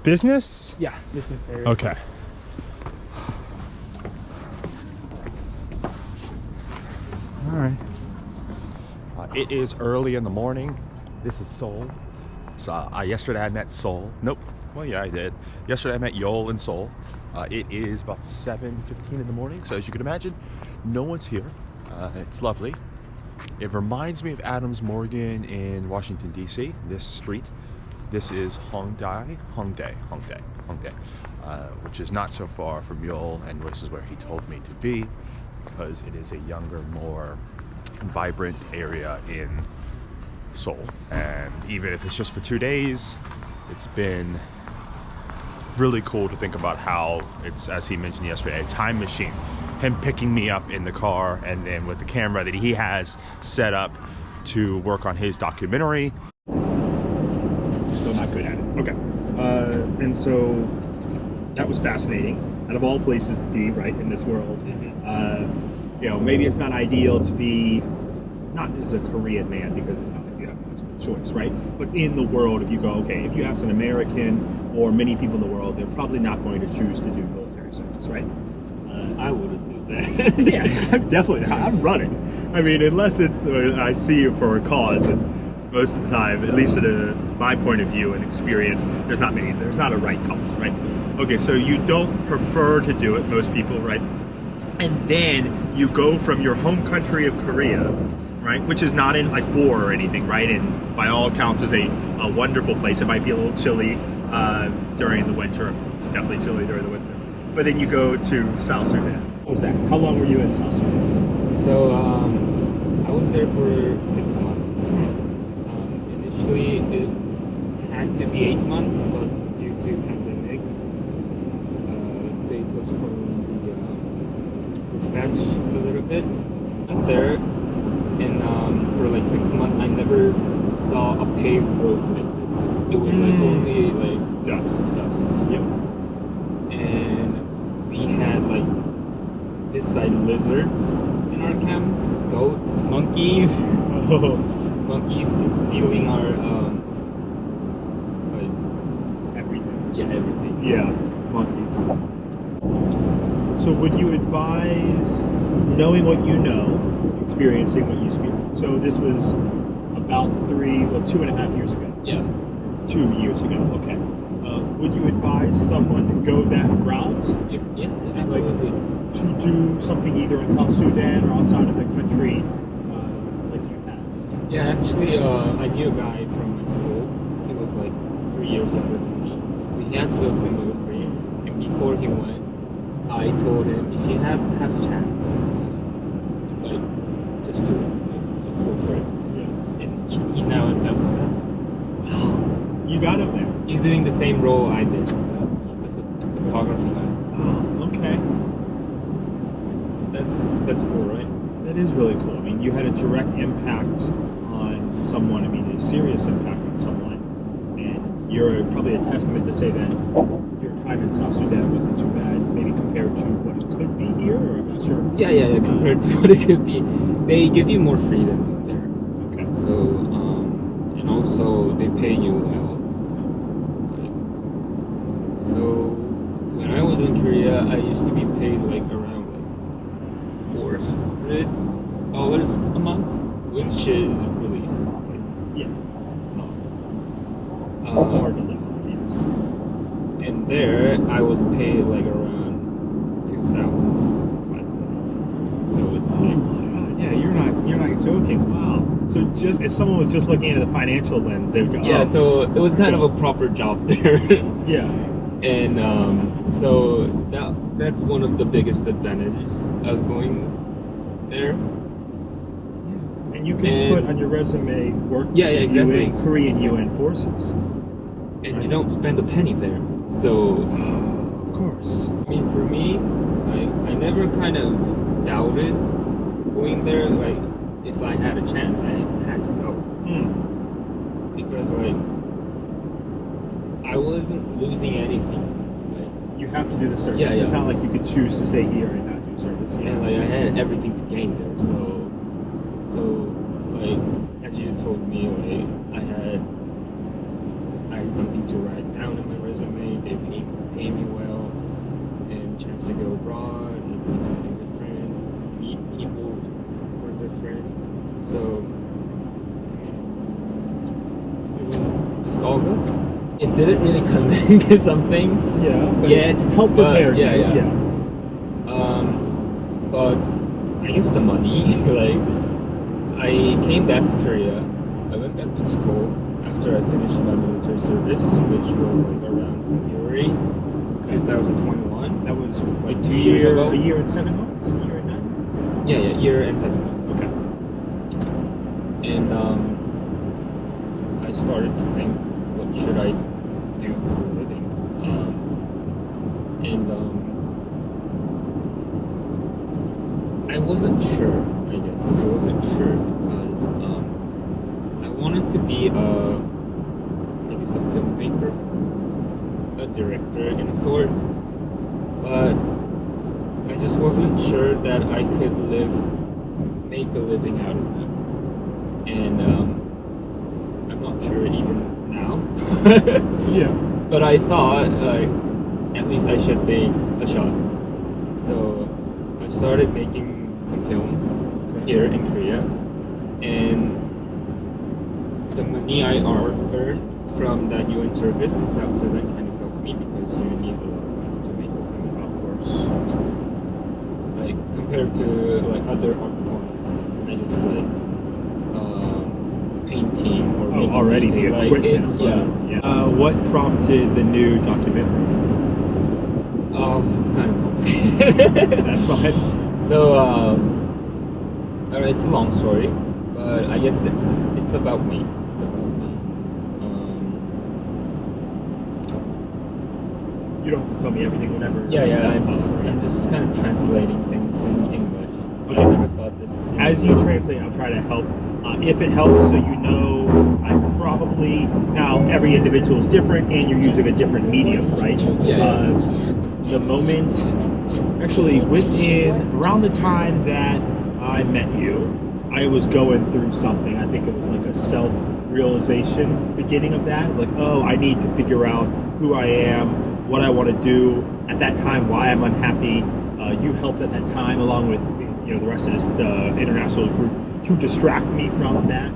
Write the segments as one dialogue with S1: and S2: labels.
S1: business?
S2: Yeah, business area.
S1: Okay. All right. It is early in the morning. This is Seoul. So yesterday I met Seoul. Nope. Well, yeah, I did. Yesterday I met Yeol in Seoul. It is about 7:15 in the morning. So as you can imagine, no one's here. It's lovely. It reminds me of Adams Morgan in Washington, D.C. This street. This is Hongdae, which is not so far from Yeol, and this is where he told me to be because it is a younger, more vibrant area in Seoul. And even if it's just for 2 days, it's been really cool to think about how it's, as he mentioned yesterday, a time machine. Him picking me up in the car and then with the camera that he has set up to work on his documentary. Still not good at it. Okay. And so that was fascinating. Out of all places to be, right, in this world. You know, maybe it's not ideal to be, not as a Korean man because it's not like you have much of a choice, right? But in the world, if you go, okay, if you ask an American or many people in the world, they're probably not going to choose to do military service, right?
S2: I wouldn't do that.
S1: Yeah, definitely not. I'm running. I mean, unless it's I see it for a cause, and most of the time, at least at my point of view and experience, there's not a right cause, right? Okay, so you don't prefer to do it, most people, right? And then you go from your home country of Korea, right, which is not in like war or anything, right, and by all accounts is a wonderful place. It might be a little chilly during the winter. It's definitely chilly during the winter. But then you go to South Sudan. What was that? How long were you in South Sudan?
S2: So I was there for 6 months. Initially it had to be 8 months, but due to pandemic, they postponed the dispatch a little bit. I'm there, and for like 6 months, I never saw a paved road like this. It was like only like
S1: Dust.
S2: Yep. And we had like this side lizards in our camps, goats, monkeys, monkeys stealing our like
S1: Everything.
S2: yeah, everything.
S1: Yeah, monkeys. So would you advise, knowing what you know, experiencing what you experience? So this was about 2.5 years ago.
S2: Yeah.
S1: 2 years ago, okay. Would you advise someone to go that route?
S2: Yeah, absolutely.
S1: Like, to do something either in South Sudan or outside of the country like you have?
S2: Yeah, actually, I knew a guy from my school. He was like 3 years older than me. So he had to go to the military. And before he went, I told him, if you have a chance, like, just do it. Like, just go for it.
S1: Yeah.
S2: And he's now in South Sudan.
S1: Wow. You got him there.
S2: He's doing the same role I did. He's the photography guy.
S1: Oh, okay.
S2: That's cool, right?
S1: That is really cool. I mean, you had a direct impact on someone. I mean, a serious impact on someone. And you're probably a testament to say that your time in South Sudan wasn't too bad, maybe compared to what it could be here, or I'm not sure.
S2: Yeah, compared to what it could be. They give you more freedom there.
S1: Okay.
S2: So, and also they pay you well. So when I was in Korea, I used to be paid like around like $400 a month, which is really small. Like,
S1: Yeah.
S2: no.
S1: It's hard to live on, yes.
S2: And there, I was paid like around $2,500. So it's
S1: Oh
S2: like,
S1: my God. Yeah, you're not joking. Wow. So just if someone was just looking at the financial lens, they would go,
S2: yeah.
S1: oh.
S2: So it was kind of a proper job there.
S1: Yeah.
S2: And so that's one of the biggest advantages of going there.
S1: And you can put on your resume work
S2: exactly.
S1: in Korean UN forces.
S2: And you don't spend a penny there. So,
S1: Of course.
S2: I mean, for me, I never kind of doubted going there. Like, if I had a chance, I had to go. Because, like, I wasn't losing anything. Like,
S1: You have to do the service.
S2: Yeah.
S1: It's not like you could choose to stay here and not do service.
S2: and like I had everything to gain there. So like as you told me, like I I had something to write down in my resume. They pay me well, and chance to go abroad and see something different, meet people who are different. So it was just all good. It didn't really come into something
S1: but
S2: yet.
S1: help prepare you.
S2: Yeah. But I guess the money, like, I came back to Korea. I went back to school after I finished my military service, which was like around February 2021.
S1: That was
S2: Like 2 years ago.
S1: A year and 7 months? A year and 9 months?
S2: Yeah, year and 7 months.
S1: Okay.
S2: And I started to think, what should I do for a living? I wasn't sure, I guess. I wasn't sure because I wanted to be a filmmaker, a director in a sort, but I just wasn't sure that I could make a living out of it. And I'm not sure even now. But I thought, at least I should make a shot. So I started making some films here in Korea, and the money I earned from that UN service in South Sudan kind of helped me because you need a lot of money to make a film, of course. Like compared to like other art forms, I just like painting or making
S1: already
S2: music.
S1: the
S2: Like
S1: equipment. What prompted the new documentary?
S2: It's kind of complicated.
S1: That's fine.
S2: So, it's a long story, but I guess it's about me. It's about me.
S1: You don't have to tell me everything, whatever.
S2: I'm just kind of translating things in English.
S1: Okay.
S2: I never thought this.
S1: As you translate, I'll try to help. If it helps, so you know, I'm probably now every individual is different, and you're using a different medium, right?
S2: Yes.
S1: The moment, actually, around the time that I met you, I was going through something. I think it was like a self-realization beginning of that. Like, oh, I need to figure out who I am, what I want to do. At that time, why I'm unhappy. You helped at that time, along with the rest of this international group, to distract me from that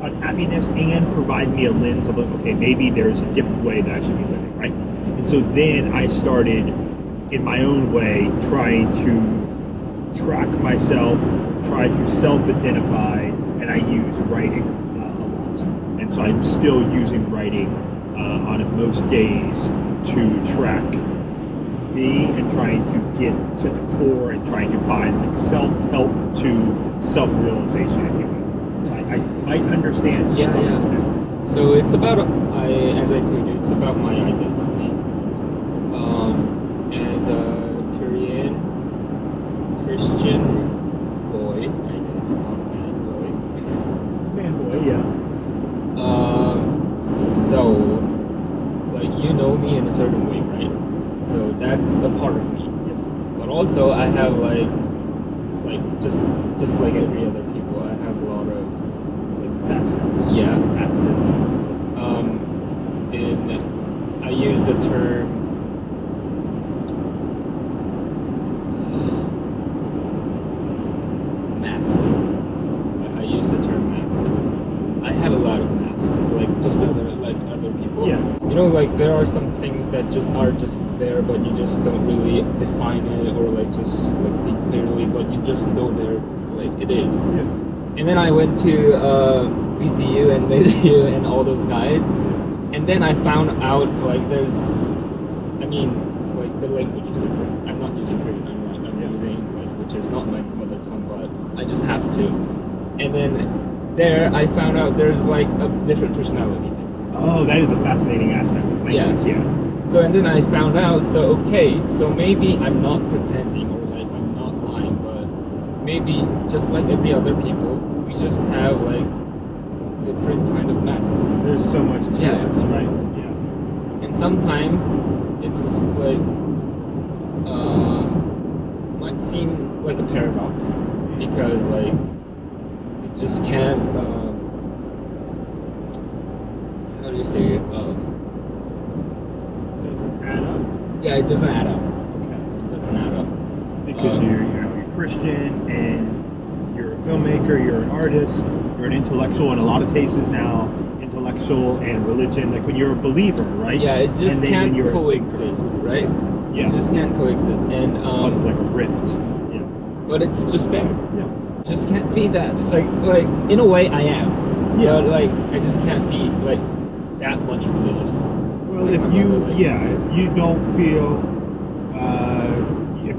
S1: unhappiness and provide me a lens of like, okay, maybe there's a different way that I should be living, right? And so then I started, in my own way, trying to track myself, try to self-identify, and I use writing a lot. And so I'm still using writing on most days to track me and trying to get to the core and trying to find like self-help to self-realization, if you will. So I might understand to some extent.
S2: So it's about, as I told you, it's about my identity. As a Korean Christian boy, I guess, not man boy.
S1: Man boy, yeah.
S2: So, like, you know me in a certain way, right? So that's a part of me. But also, I have like just like every other people, I have a lot of
S1: Facets.
S2: Yeah, facets. And I use the term mask. I use the term mask. I have a lot of masks, like just like other people.
S1: Yeah.
S2: You know, like there are some things that just are just there, but you just don't really define it or like just like see clearly, but you just know they're like it is.
S1: Yeah.
S2: And then I went to VCU and MIDU and all those guys, and then I found out like like the language is different. I'm not using Korean. I'm using English, which is not my mother tongue, but I just have to. And then there I found out there's like a different personality.
S1: Oh, that is a fascinating aspect of language. Yeah.
S2: So and then I found out. So okay, so maybe I'm not pretending or like I'm not lying, but maybe just like every other people, we just have like different kind of masks.
S1: There's so much to it, right? Yeah.
S2: And sometimes it's like might seem like a paradox because like it just can't how do do you say?
S1: Doesn't add up.
S2: Yeah, it doesn't add up.
S1: Okay.
S2: It doesn't add up.
S1: Because you're Christian and you're a filmmaker, you're an artist, you're an intellectual in a lot of cases now. Intellectual and religion, like when you're a believer, right?
S2: Yeah, it just
S1: and then
S2: can't
S1: when you're
S2: coexist, right?
S1: Yeah.
S2: It just can't coexist, and
S1: It causes like a rift. Yeah.
S2: but it's just there.
S1: Yeah.
S2: It just can't be that. Like in a way, I am.
S1: Yeah.
S2: But like I just can't be like that much religious.
S1: Well, if you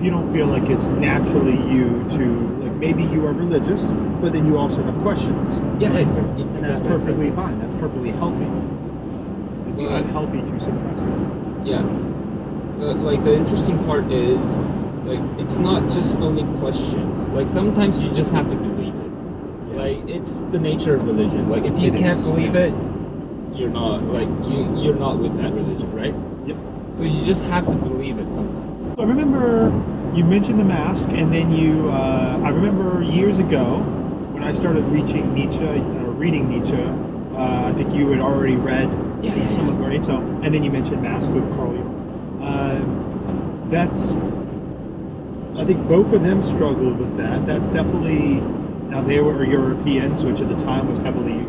S1: don't feel like it's naturally you to, like, maybe you are religious, but then you also have questions.
S2: Yeah, exactly.
S1: And that's perfectly fine. That's perfectly healthy. It'd be unhealthy to suppress them.
S2: Yeah. Like the interesting part is, like, it's not just only questions. Like sometimes you just have to believe it.
S1: Yeah.
S2: Like it's the nature of religion. Like if you can't believe it, you're not you're not with that religion, right?
S1: Yep.
S2: So you just have to believe it sometimes.
S1: I remember you mentioned the mask, and then I remember years ago when I started reading Nietzsche. I think you had already read some of it. So, and then you mentioned Mask with Carl Jung. I think both of them struggled with that. That's definitely, now they were Europeans, which at the time was heavily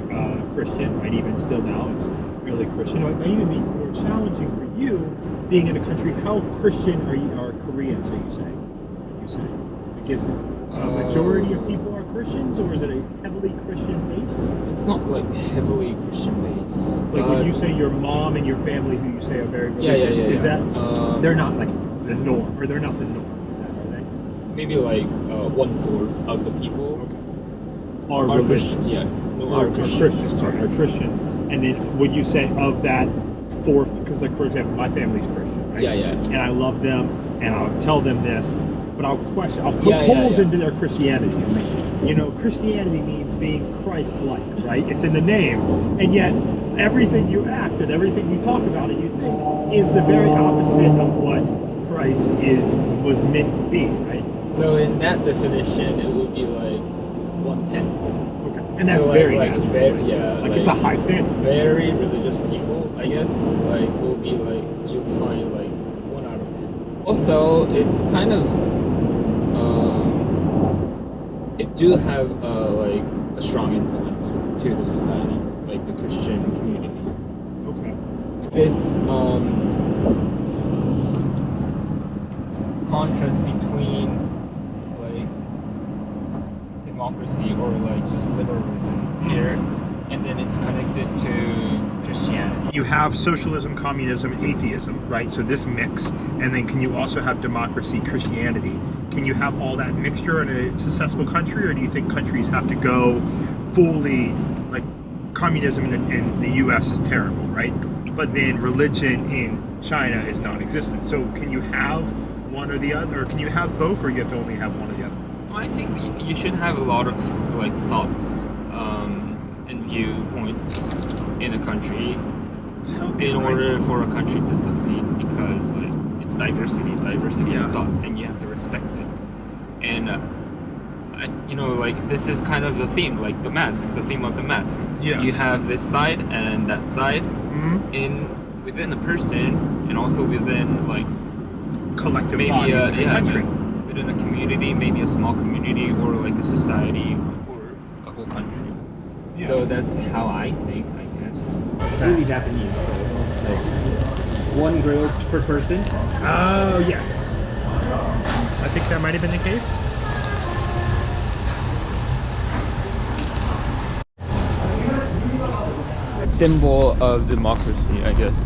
S1: Christian, right? Even still now, it's really Christian. It may even be more challenging for you being in a country. How Christian are Koreans? Are you saying? Like, is it a majority of people are Christians, or is it a heavily Christian base?
S2: It's not like heavily Christian based.
S1: Like when you say your mom and your family, who you say are very religious, is that they're not like the norm, or they're not the norm? Are they?
S2: Maybe like 1/4 of the people
S1: are religious.
S2: Christian. Yeah,
S1: are Christians. Are Christians. And then would you say of that fourth? Because like for example, my family's Christian, right?
S2: Yeah.
S1: And I love them, and I'll tell them this, but I'll put holes into their Christianity. I mean, Christianity means being Christ-like, right? It's in the name, and yet everything you act and everything you talk about and you think is the very opposite of what Christ was meant to be, right?
S2: So in that definition, it would be like 1/10.
S1: Okay, and that's
S2: so
S1: very
S2: like
S1: natural.
S2: like
S1: it's a high standard.
S2: Very religious people, I guess, like will be like you'll find like 1 out of 10. Also, it's kind of it do have like a strong influence to the society, like the Christian community.
S1: Okay.
S2: This contrast between like democracy or like just liberalism here, and then it's connected to Christianity.
S1: You have socialism, communism, atheism, right? So this mix, and then can you also have democracy, Christianity? Can you have all that mixture in a successful country, or do you think countries have to go fully, like communism in the US is terrible, right? But then religion in China is non-existent. So can you have one or the other, or can you have both, or you have to only have one or the other?
S2: I think you should have a lot of like thoughts and viewpoints in a country in order for a country to succeed, because like it's diversity of thoughts, and you have to respect it. And like this is kind of the theme, like the theme of the mask.
S1: Yes.
S2: You have this side and that side within a person, and also within like
S1: collective
S2: maybe
S1: bodies in a country.
S2: Within a community, maybe a small community, or like a society, or a whole country.
S1: Yeah.
S2: So that's how I think, I guess. It's really Japanese, so like 1 grill per person.
S1: Oh, yes. I think that might have been the case.
S2: Symbol of democracy, I guess.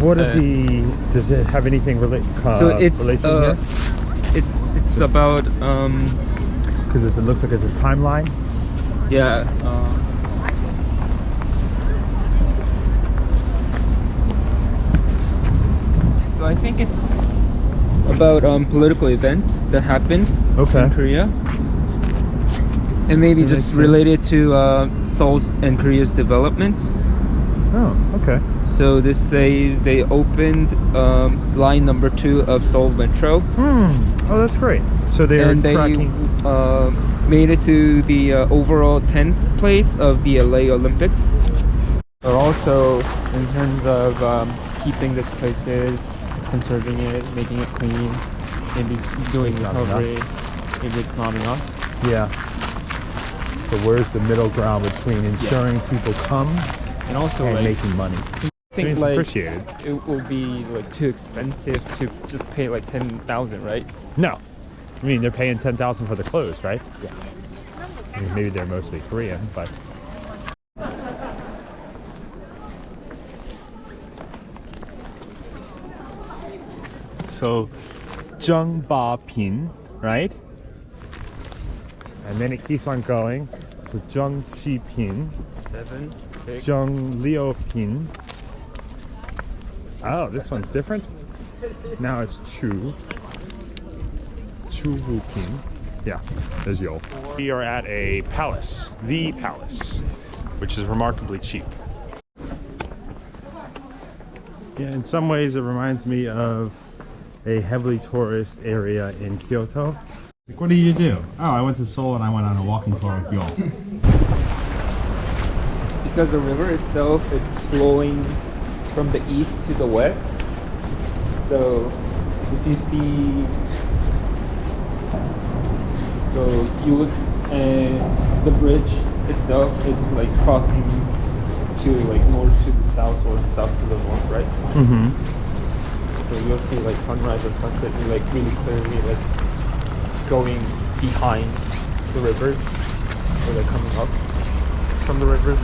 S1: What does it have anything
S2: so it's
S1: relation here?
S2: It's about
S1: Because it looks like it's a timeline.
S2: yeah. So I think it's about political events that happened in Korea, and maybe
S1: That
S2: just
S1: makes
S2: related to Seoul's and Korea's developments.
S1: Oh, okay.
S2: So this says they opened line number 2 of Seoul Metro.
S1: Oh, that's great. So they're tracking.
S2: Made it to the overall 10th place of the LA Olympics. But also in terms of keeping this places, conserving it, making it clean, maybe doing
S3: It's not
S2: recovery, maybe it's not enough.
S3: Yeah. So where's the middle ground between ensuring people come
S2: And also
S3: and
S2: like,
S3: making money?
S2: I think
S1: It's
S2: like
S1: appreciated.
S2: it will be like too expensive to just pay like 10,000, right?
S3: No. I mean, they're paying 10,000 for the clothes, right?
S2: Yeah.
S3: I mean, maybe they're mostly Korean, but so Jung Ba Pin, right? And then it keeps on going. So Jung Chi Pin,
S2: 7, 6.
S3: Jung Leo Pin. Oh, this one's different. Now it's Chu. Chu Hu Pin. Yeah, there's Yeol. We are at a palace, the palace, which is remarkably cheap. Yeah, in some ways it reminds me of a heavily tourist area in Kyoto.
S1: Like, what do you do? Oh, I went to Seoul and I went on a walking tour with Yeol.
S2: Because the river itself, it's flowing from the east to the west. So if you see, so you would, the bridge itself, it's like crossing to like north to the south or south to the north, right?
S3: Mm-hmm.
S2: So you'll see like sunrise or sunset like really clearly like going behind the rivers or like coming up from the rivers.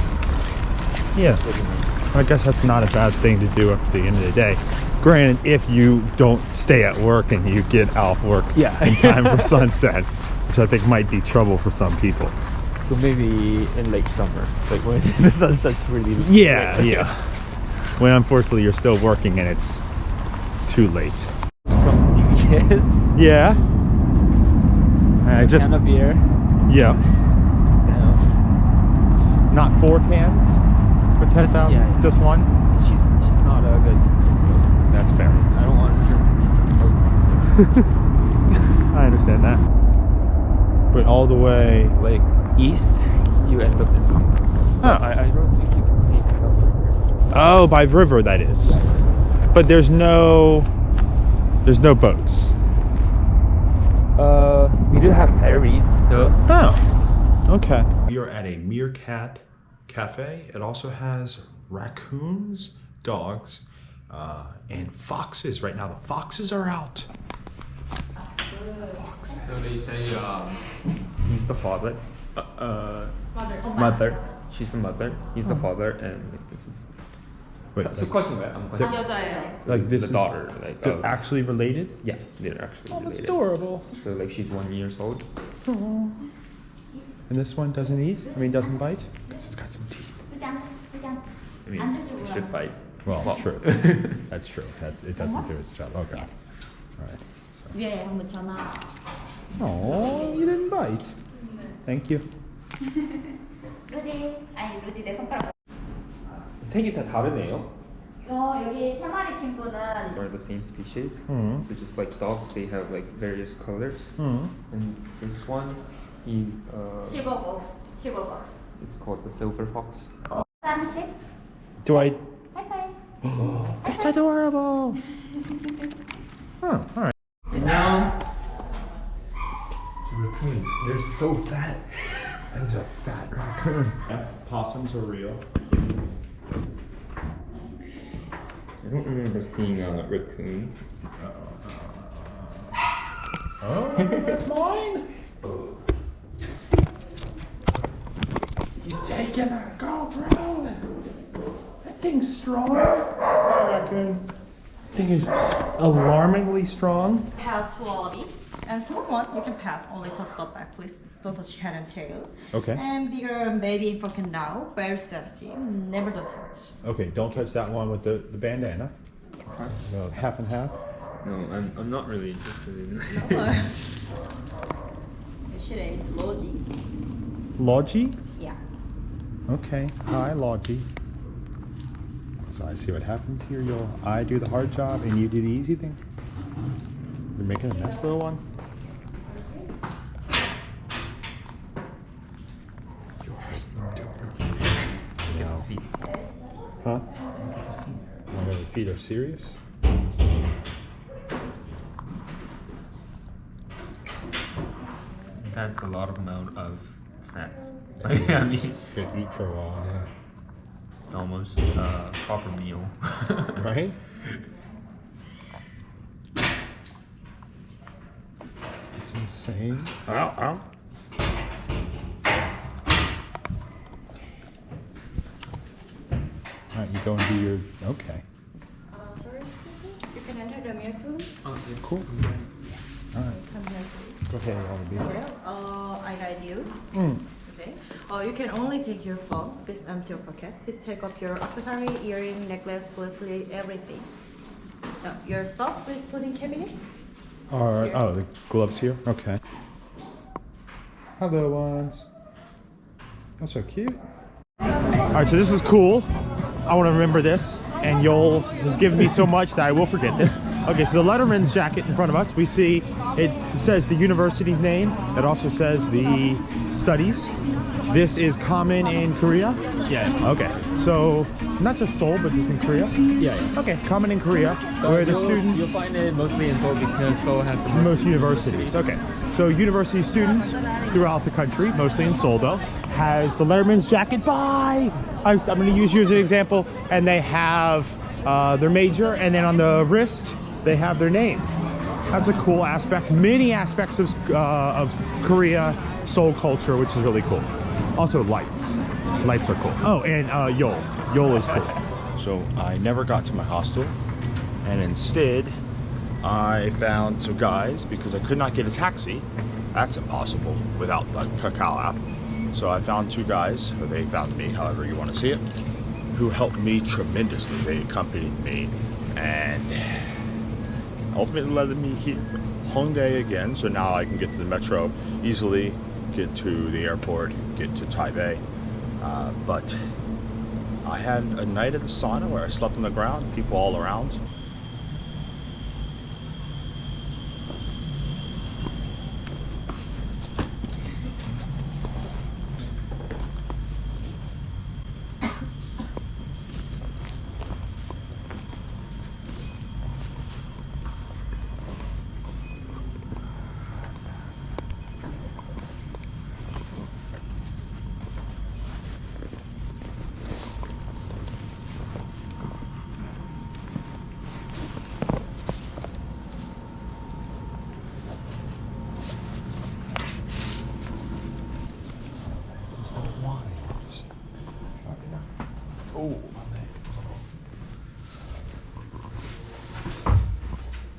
S3: Yeah,
S2: Really nice.
S3: I guess that's not a bad thing to do at the end of the day. Granted, if you don't stay at work and you get off work
S2: Yeah.
S3: in time for sunset, which I think might be trouble for some people.
S2: So maybe in late summer, like when the sunset's really
S3: Yeah,
S2: late.
S3: yeah. When unfortunately you're still working and it's too late.
S2: From CVS,
S3: Yeah. I just,
S2: can of beer.
S3: yeah.
S2: Yeah.
S3: Not 4 cans for 10,000,
S2: yeah, yeah.
S3: just one?
S2: She's not a good.
S3: That's fair.
S2: I don't want her to be
S3: I understand that. But all the way,
S2: like east, you end up in Bangkok.
S3: Huh.
S2: I don't think you can see Bangkok here.
S3: oh, by river that is. But there's no boats.
S2: We do have ferries though.
S3: Oh, okay. We are at a meerkat cafe. It also has raccoons, dogs, and foxes. Right now, the foxes are out.
S2: So they say he's the father.
S4: Mother.
S2: She's the mother. He's the father, and like, this is.
S3: Wait,
S2: So question that I'm questioning.
S4: 여자예요.
S3: like this
S2: the
S3: is
S2: daughter, like
S3: they're actually related?
S2: yeah, they're actually
S3: Oh, that's
S2: related.
S3: adorable.
S2: So like she's 1 year old.
S3: And this one doesn't eat? I mean, doesn't bite? 'Cause it's got some teeth.
S2: I mean, it should bite.
S3: Well, true. That's true. It doesn't do its job. Oh, God. All right. So.
S4: 위에 한번 전화.
S3: Oh, you didn't bite. Thank you.
S4: 루디. 아니 루디 내 손가락.
S2: 색이 다 다르네요.
S4: 여기 세 마리 친구는
S2: Are the same species.
S3: Mm.
S2: So just like dogs, they have like various colors.
S3: Mm.
S2: And this one, he's
S4: 실버 박스. 실버 박스.
S2: it's called the silver fox.
S4: 땀식.
S3: Do I?
S4: 하이파이.
S3: That's adorable. Oh, all right.
S2: And now, the raccoons. They're so fat.
S3: That is a fat raccoon. Possums are real.
S2: I don't remember seeing a raccoon.
S3: Oh, it's mine. He's taking a GoPro. That thing's strong. That raccoon. Thing is just alarmingly strong.
S5: Pet wallaby. And small one, you can pet, only touch the back, please. Don't touch head and tail.
S3: Okay.
S5: And bigger baby infant can now, very sensitive, never don't touch.
S3: Okay, don't touch that one with the bandana. No, half and half.
S2: No, I'm not really interested in
S5: She name is Logi.
S3: Logi?
S5: Yeah.
S3: Okay. Hi, Logi. So I see what happens here. I do the hard job and you do the easy thing. You're making a mess, little one. You are so adorable.
S2: Get the feet.
S3: Huh? My God, the feet are serious?
S2: That's a lot of amount of snacks. I mean,
S3: It's good to eat for a while, yeah.
S2: it's almost a proper meal.
S3: Right? It's insane. Ow, ow. Alright, you go and do your. Okay.
S5: Sorry, excuse me. You can enter the meal room.
S3: Cool. Alright.
S5: Come here, please.
S3: Go ahead, all the beer.
S5: I guide you.
S3: Mm.
S5: Okay. You can only take your phone. Please empty your pocket. Please take off your accessory, earring, necklace, bracelet, everything. Now, your stuff, please put in cabinet.
S3: Alright. Oh, the gloves here? Okay. Hello, ones. That's so cute. Alright, so this is cool. I want to remember this. And Yeol has given me so much that I will forget this. Okay, so the letterman's jacket in front of us, we see it says the university's name. It also says the studies. This is common in Korea?
S2: Yeah.
S3: Okay, so not just Seoul, but just in Korea?
S2: Yeah.
S3: Okay, common in Korea, where the students...
S2: You'll find it mostly in Seoul because Seoul has the
S3: Most universities, okay. So university students throughout the country, mostly in Seoul though, has the letterman's jacket by... I'm going to use you as an example, and they have their major, and then on the wrist, they have their name. That's a cool aspect. Many aspects of Korea, Seoul culture, which is really cool. Also lights. Lights are cool. Oh, and Yeol. Yeol is cool. So I never got to my hostel, and instead I found some guys because I could not get a taxi. That's impossible without the Kakao app. So I found two guys, or they found me, however you want to see it, who helped me tremendously. They accompanied me and ultimately led me here, Hongdae again. So now I can get to the metro easily, get to the airport, get to Taipei. But I had a night at the sauna where I slept on the ground, people all around.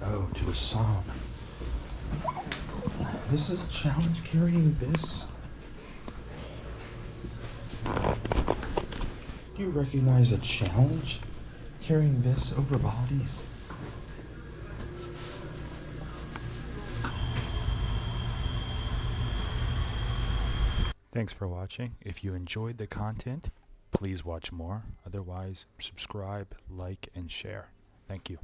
S3: Oh, to the sauna. This is a challenge carrying this. Do you recognize a challenge carrying this over bodies? Thanks for watching. If you enjoyed the content, please watch more. Otherwise, subscribe, like, and share. Thank you.